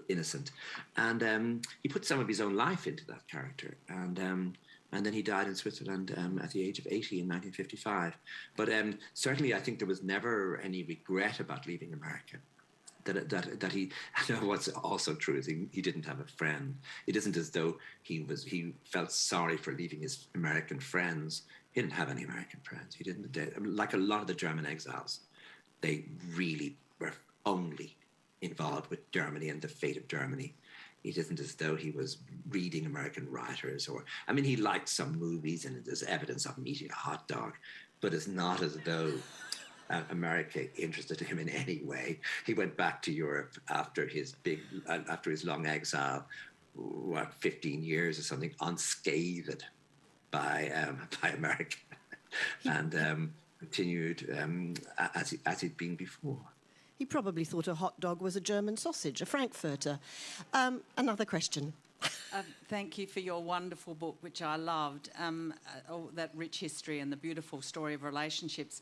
S3: innocent. And he put some of his own life into that character. And then he died in Switzerland at the age of 80 in 1955. But certainly I think there was never any regret about leaving America. That he, what's also true is he didn't have a friend. It isn't as though he felt sorry for leaving his American friends. He didn't have any American friends. He didn't, like a lot of the German exiles, they really were only involved with Germany and the fate of Germany. It isn't as though he was reading American writers he liked some movies and there's evidence of him eating a hot dog, but it's not as though America interested him in any way. He went back to Europe after his long exile, 15 years or something, unscathed by America, and continued as he'd been before.
S2: He probably thought a hot dog was a German sausage, a Frankfurter. Another question.
S5: Thank you for your wonderful book, which I loved, that rich history and the beautiful story of relationships.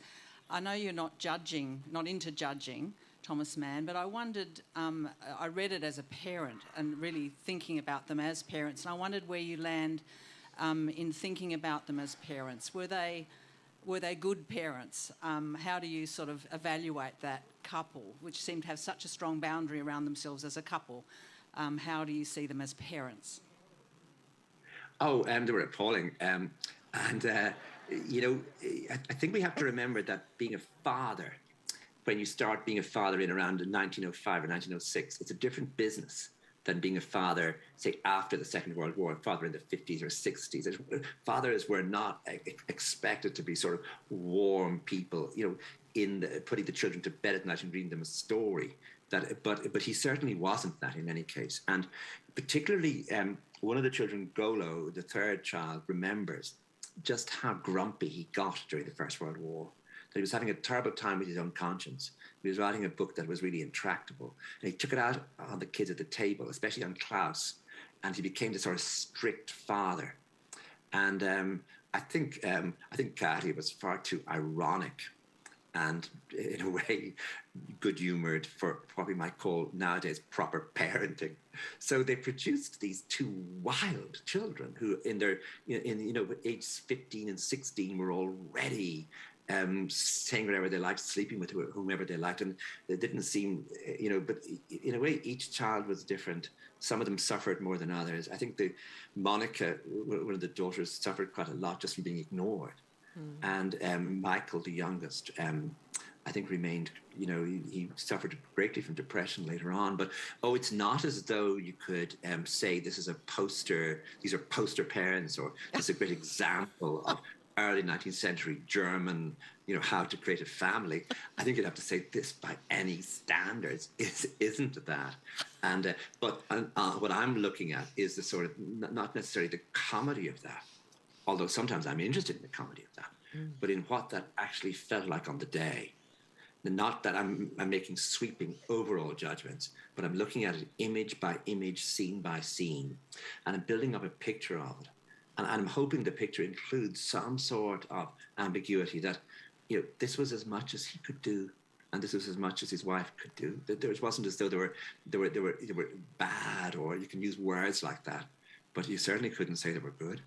S5: I know you're not into judging Thomas Mann, but I wondered, I read it as a parent and really thinking about them as parents, and I wondered where you land in thinking about them as parents. Were they good parents? How do you sort of evaluate that couple, which seemed to have such a strong boundary around themselves as a couple? How do you see them as parents?
S3: They were appalling. I think we have to remember that being a father, when you start being a father in around 1905 or 1906, it's a different business than being a father, say, after the Second World War, a father in the 50s or 60s. Fathers were not expected to be sort of warm people, putting the children to bed at night and reading them a story. But he certainly wasn't that in any case. And particularly one of the children, Golo, the third child, remembers just how grumpy he got during the First World War, that he was having a terrible time with his own conscience. He was writing a book that was really intractable. And he took it out on the kids at the table, especially on Klaus, and he became this sort of strict father. And I think Gatti was far too ironic and, in a way, good-humoured for what we might call nowadays proper parenting. So they produced these two wild children who, in their, age 15 and 16, were already saying whatever they liked, sleeping with whomever they liked, and it didn't seem, but in a way, each child was different. Some of them suffered more than others. I think Monica, one of the daughters, suffered quite a lot just from being ignored. And Michael, the youngest, I think remained, he suffered greatly from depression later on. But, it's not as though you could say these are poster parents, or this is a great example of early 19th century German, how to create a family. I think you'd have to say this by any standards isn't that. And but what I'm looking at is the sort of, not necessarily the comedy of that, although sometimes I'm interested in the comedy of that, but in what that actually felt like on the day. Not that I'm making sweeping overall judgments, but I'm looking at it image by image, scene by scene, and I'm building up a picture of it. And I'm hoping the picture includes some sort of ambiguity that, this was as much as he could do, and this was as much as his wife could do. There wasn't as though they were bad, or you can use words like that, but you certainly couldn't say they were good.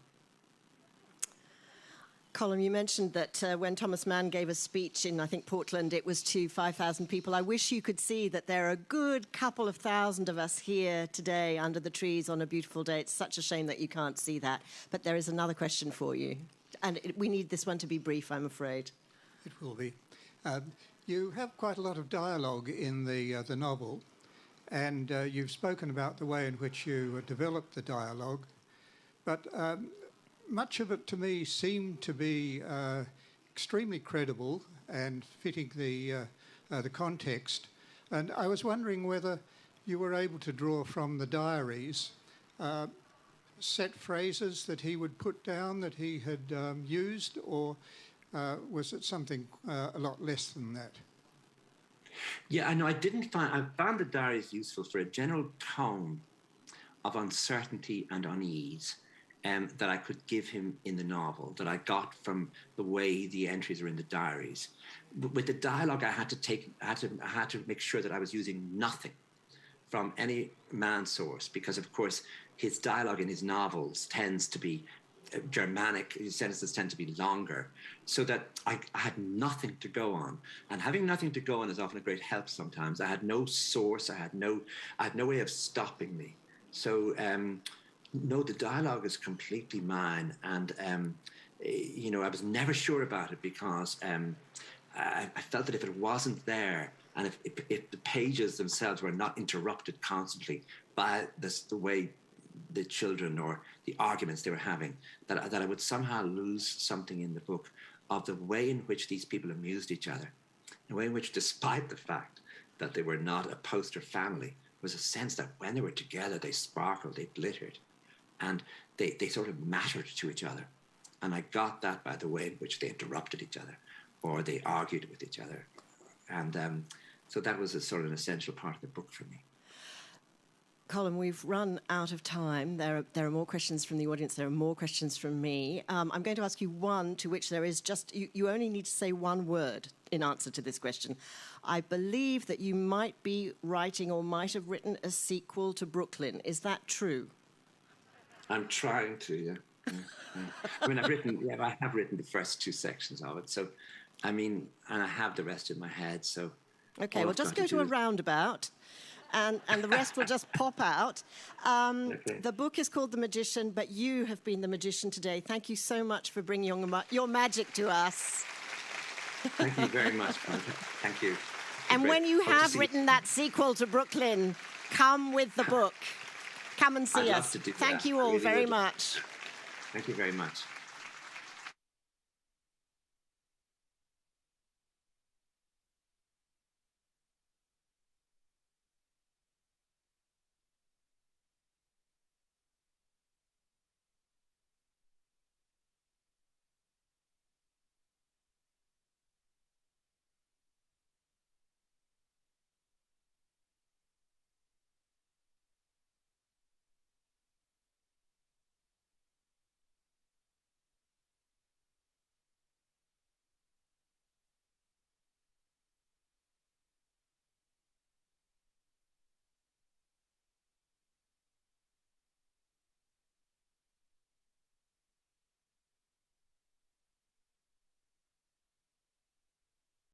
S2: Colm, you mentioned that when Thomas Mann gave a speech in, I think, Portland, it was to 5,000 people. I wish you could see that there are a good couple of thousand of us here today under the trees on a beautiful day. It's such a shame that you can't see that. But there is another question for you. And we need this one to be brief, I'm afraid.
S6: It will be. You have quite a lot of dialogue in the novel, and you've spoken about the way in which you developed the dialogue. But much of it, to me, seemed to be extremely credible and fitting the context. And I was wondering whether you were able to draw from the diaries set phrases that he would put down that he had used, or was it something a lot less than that?
S3: Yeah, I know. I found the diaries useful for a general tone of uncertainty and unease that I could give him in the novel, that I got from the way the entries are in the diaries. With the dialogue, I had to make sure that I was using nothing from any man source, because of course his dialogue in his novels tends to be Germanic, his sentences tend to be longer, so that I had nothing to go on. And having nothing to go on is often a great help sometimes. I had no source, I had no way of stopping me. So no, the dialogue is completely mine, and I was never sure about it, because I felt that if it wasn't there, and if the pages themselves were not interrupted constantly by the way the children or the arguments they were having, that I would somehow lose something in the book of the way in which these people amused each other, the way in which, despite the fact that they were not a poster family, was a sense that when they were together, they sparkled, they glittered, and they sort of mattered to each other. And I got that by the way in which they interrupted each other, or they argued with each other. And so that was a sort of an essential part of the book for me.
S2: Colm, we've run out of time. There are more questions from the audience. There are more questions from me. I'm going to ask you one to which there is just... You only need to say one word in answer to this question. I believe that you might be writing or might have written a sequel to Brooklyn. Is that true?
S3: I'm trying to, yeah. I mean, I have written the first 2 sections of it. So, I mean, and I have the rest in my head. So,
S2: okay, well, just go to a roundabout. And the rest will just pop out. Okay. The book is called The Magician, but you have been the magician today. Thank you so much for bringing your magic to us.
S3: Thank you very much, Monica. Thank you.
S2: And when you have written that sequel to Brooklyn, come with the book. Come and see us.
S3: I'd love to do that.
S2: Thank you all very much.
S3: Thank you very much.